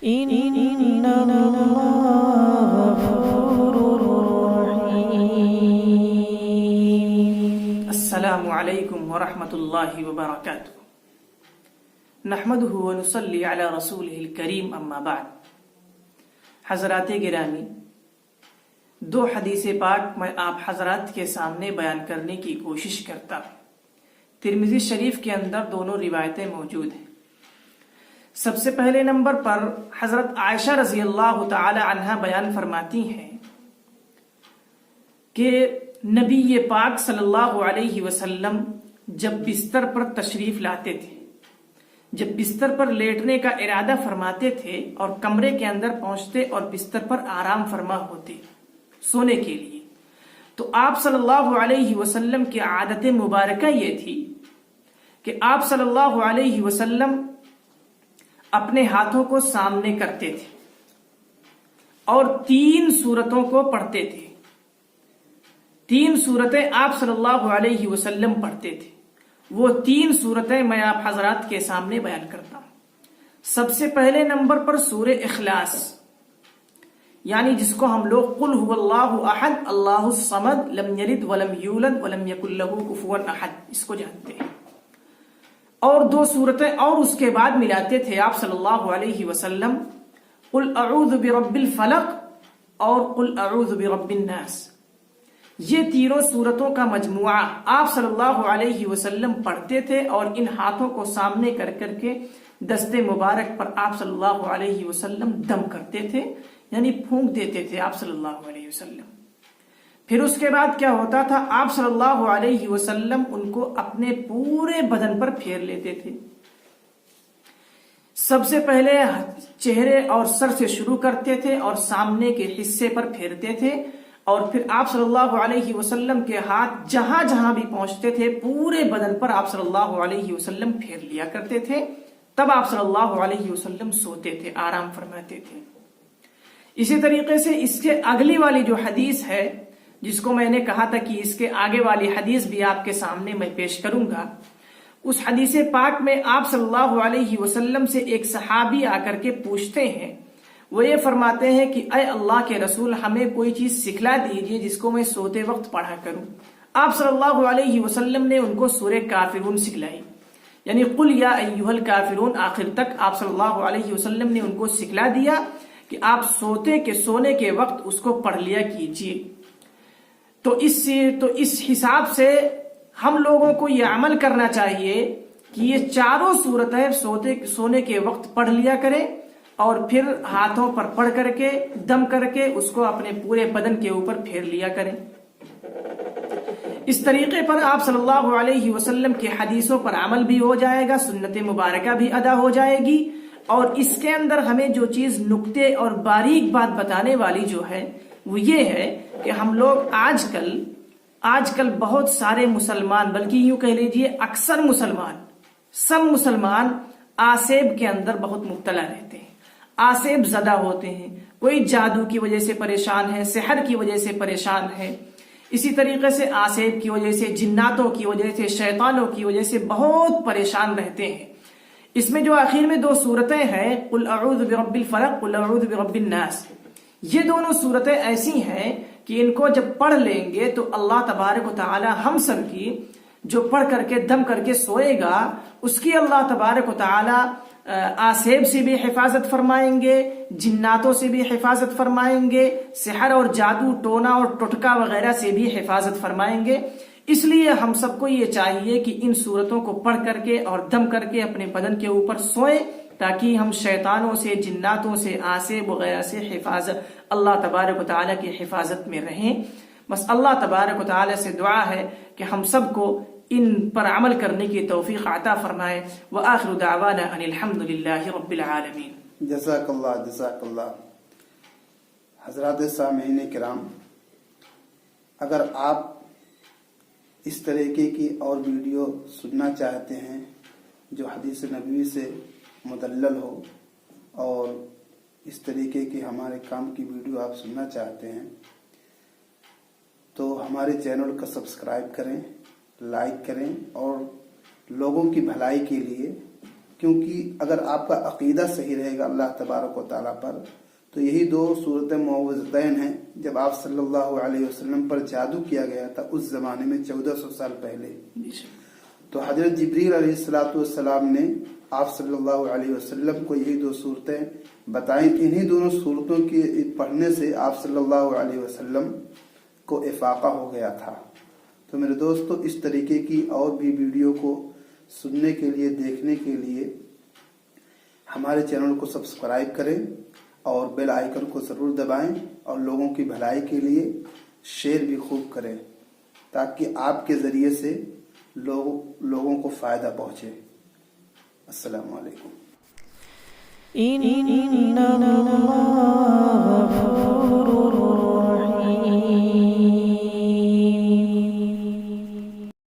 إن الله غفور رحيم. السلام علیکم ورحمۃ اللہ وبرکاتہ. نحمده ونصلی علی رسولہ الکریم، اما بعد. حضرات گرامی، دو حدیث پاک میں آپ حضرات کے سامنے بیان کرنے کی کوشش کرتا ہوں. ترمذی شریف کے اندر دونوں روایتیں موجود ہیں. سب سے پہلے نمبر پر حضرت عائشہ رضی اللہ تعالی عنہا بیان فرماتی ہیں کہ نبی پاک صلی اللہ علیہ وسلم جب بستر پر تشریف لاتے تھے، جب بستر پر لیٹنے کا ارادہ فرماتے تھے اور کمرے کے اندر پہنچتے اور بستر پر آرام فرما ہوتے سونے کے لیے، تو آپ صلی اللہ علیہ وسلم کی عادت مبارکہ یہ تھی کہ آپ صلی اللہ علیہ وسلم اپنے ہاتھوں کو سامنے کرتے تھے اور 3 سورتوں کو پڑھتے تھے. 3 سورتیں آپ صلی اللہ علیہ وسلم پڑھتے تھے. وہ 3 سورتیں میں آپ حضرات کے سامنے بیان کرتا ہوں. سب سے پہلے نمبر پر سورہ اخلاص، یعنی جس کو ہم لوگ قل هو اللہ احد اللہ الصمد لم یلد ولم یولد ولم یکن لہ کفوا احد، اس کو جانتے ہیں. اور 2 سورتیں اور اس کے بعد ملاتے تھے آپ صلی اللہ علیہ وسلم، قل اعوذ برب الفلق اور قل اعوذ برب الناس. یہ تینوں سورتوں کا مجموعہ آپ صلی اللہ علیہ وسلم پڑھتے تھے اور ان ہاتھوں کو سامنے کر کر کے دست مبارک پر آپ صلی اللہ علیہ وسلم دم کرتے تھے، یعنی پھونک دیتے تھے آپ صلی اللہ علیہ وسلم. پھر اس کے بعد کیا ہوتا تھا، آپ صلی اللہ علیہ وسلم ان کو اپنے پورے بدن پر پھیر لیتے تھے. سب سے پہلے چہرے اور سر سے شروع کرتے تھے اور سامنے کے حصے پر پھیرتے تھے، اور پھر آپ صلی اللہ علیہ وسلم کے ہاتھ جہاں جہاں بھی پہنچتے تھے پورے بدن پر آپ صلی اللہ علیہ وسلم پھیر لیا کرتے تھے. تب آپ صلی اللہ علیہ وسلم سوتے تھے، آرام فرماتے تھے. اسی طریقے سے اس کے اگلی والی جو حدیث ہے، جس کو میں نے کہا تھا کہ اس کے آگے والی حدیث بھی آپ کے سامنے میں پیش کروں گا، اس حدیث پاک میں آپ صلی اللہ علیہ وسلم سے ایک صحابی آ کر کے پوچھتے ہیں. وہ یہ فرماتے ہیں کہ اے اللہ کے رسول، ہمیں کوئی چیز سکھلا دیجئے جس کو میں سوتے وقت پڑھا کروں. آپ صلی اللہ علیہ وسلم نے ان کو سورہ کافرون سکھلائی، یعنی قل یا ایھا الکافرون آخر تک آپ صلی اللہ علیہ وسلم نے ان کو سکھلا دیا کہ آپ سونے کے وقت اس کو پڑھ لیا کیجئے. تو اس حساب سے ہم لوگوں کو یہ عمل کرنا چاہیے کہ یہ 4 صورتیں سونے کے وقت پڑھ لیا کریں اور پھر ہاتھوں پر پڑھ کر کے دم کر کے اس کو اپنے پورے بدن کے اوپر پھیر لیا کریں. اس طریقے پر آپ صلی اللہ علیہ وسلم کی حدیثوں پر عمل بھی ہو جائے گا، سنت مبارکہ بھی ادا ہو جائے گی. اور اس کے اندر ہمیں جو چیز نکتے اور باریک بات بتانے والی جو ہے وہ یہ ہے کہ ہم لوگ آج کل بہت سارے مسلمان، بلکہ یوں کہہ لیجئے اکثر مسلمان، سب مسلمان آسیب کے اندر بہت مبتلا رہتے ہیں، آسیب زدہ ہوتے ہیں. کوئی جادو کی وجہ سے پریشان ہے، سحر کی وجہ سے پریشان ہے، اسی طریقے سے آسیب کی وجہ سے، جناتوں کی وجہ سے، شیطانوں کی وجہ سے بہت پریشان رہتے ہیں. اس میں جو آخر میں 2 سورتیں ہیں، قل اعوذ برب الفلق قل اعوذ برب الناس، یہ دونوں سورتیں ایسی ہیں کہ ان کو جب پڑھ لیں گے تو اللہ تبارک و تعالی ہم سب کی جو پڑھ کر کے دم کر کے سوئے گا اس کی اللہ تبارک و تعالی آسیب سے بھی حفاظت فرمائیں گے، جناتوں سے بھی حفاظت فرمائیں گے، سحر اور جادو ٹونا اور ٹٹکا وغیرہ سے بھی حفاظت فرمائیں گے. اس لیے ہم سب کو یہ چاہیے کہ ان صورتوں کو پڑھ کر کے اور دم کر کے اپنے بدن کے اوپر سوئیں تاکہ ہم شیطانوں سے، جناتوں سے، آسیب وغیرہ سے حفاظت، اللہ تبارک و تعالیٰ کی حفاظت میں رہیں. بس اللہ تبارک و تعالیٰ سے دعا ہے کہ ہم سب کو ان پر عمل کرنے کی توفیق عطا فرمائے. وآخر دعوانا ان الحمد للہ رب العالمین. جزاک اللہ، جزاک اللہ. حضرات سامعین کرام، اگر آپ اس طریقے کی اور ویڈیو سننا چاہتے ہیں جو حدیث نبوی سے مدلل ہو اور اس طریقے کی ہمارے کام کی ویڈیو آپ سننا چاہتے ہیں تو ہمارے چینل کو سبسکرائب کریں، لائک کریں اور لوگوں کی بھلائی کے لیے کیونکہ اگر آپ کا عقیدہ صحیح رہے گا اللہ تبارک و تعالیٰ پر تو یہی 2 صورتیں معوذتین ہیں. جب آپ صلی اللہ علیہ وسلم پر جادو کیا گیا تھا اس زمانے میں 1400 سال پہلے، تو حضرت جبریل علیہ السلام نے آپ صلی اللہ علیہ وسلم کو یہی 2 صورتیں بتائیں. انہی دونوں صورتوں کی پڑھنے سے آپ صلی اللہ علیہ وسلم کو افاقہ ہو گیا تھا. تو میرے دوستو، اس طریقے کی اور بھی ویڈیو کو سننے کے لیے، دیکھنے کے لیے ہمارے چینل کو سبسکرائب کریں اور بیل آئیکن کو ضرور دبائیں، اور لوگوں کی بھلائی کے لیے شیئر بھی خوب کریں تاکہ آپ کے ذریعے سے لوگوں کو فائدہ پہنچے. السلام علیکم. إن الله غفور رحيم.